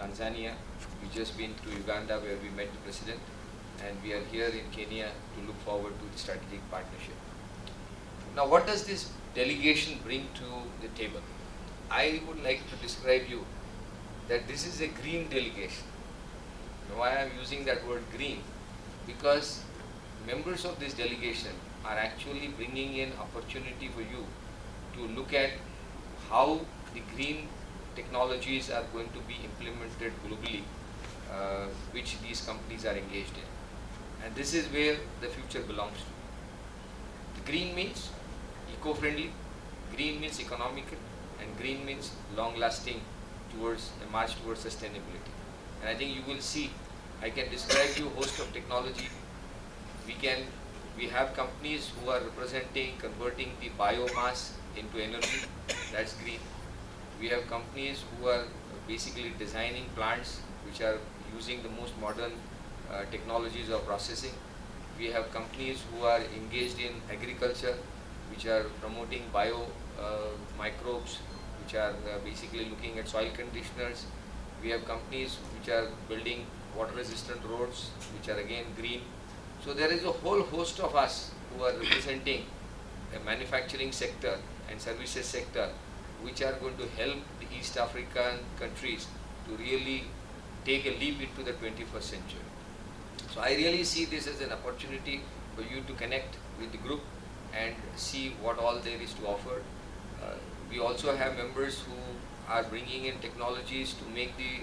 Tanzania. We just been to Uganda where we met the president, and we are here in Kenya to look forward to the strategic partnership. Now, what does this delegation bring to the table? I would like to describe you that this is a green delegation. Now, why I am using that word green? Because members of this delegation are actually bringing in opportunity for you to look at how the green technologies are going to be implemented globally, which these companies are engaged in. And this is where the future belongs to. The green means eco-friendly, green means economical, and green means long-lasting towards a march towards sustainability. And I think you will see, I can describe you a host of technology. We have companies who are representing, converting the biomass into energy, that's green. We have companies who are basically designing plants which are using the most modern technologies of processing. We have companies who are engaged in agriculture, which are promoting bio microbes, which are basically looking at soil conditioners. We have companies which are building water resistant roads, which are again green. So there is a whole host of us who are representing a manufacturing sector and services sector, which are going to help the East African countries to really take a leap into the 21st century. So I really see this as an opportunity for you to connect with the group and see what all there is to offer. We also have members who are bringing in technologies to make the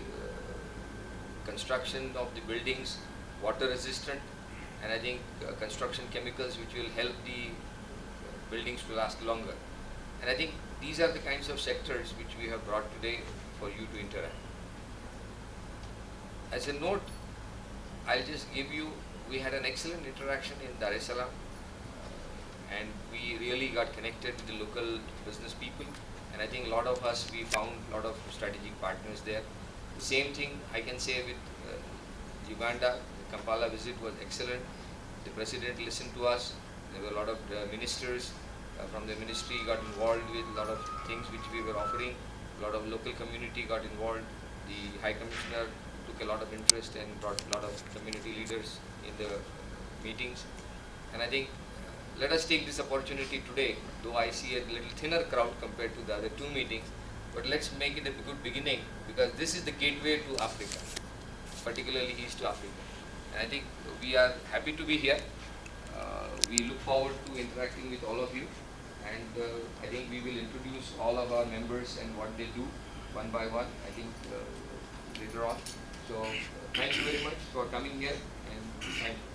construction of the buildings water resistant, and I think construction chemicals which will help the buildings to last longer. And I think these are the kinds of sectors which we have brought today for you to interact. As a note, I'll just give you, we had an excellent interaction in Dar es Salaam, and we really got connected with the local business people, and I think a lot of us, we found a lot of strategic partners there. The same thing I can say with Uganda. The Kampala visit was excellent. The president listened to us. There were a lot of ministers from the ministry got involved with a lot of things which we were offering. A lot of local community got involved. The High Commissioner took a lot of interest and brought a lot of community leaders in the meetings. And I think let us take this opportunity today, though I see a little thinner crowd compared to the other two meetings, but let's make it a good beginning, because this is the gateway to Africa, particularly East Africa. And I think we are happy to be here. We look forward to interacting with all of you, and I think we will introduce all of our members and what they do one by one, I think later on. So thank you very much for coming here, and thank you.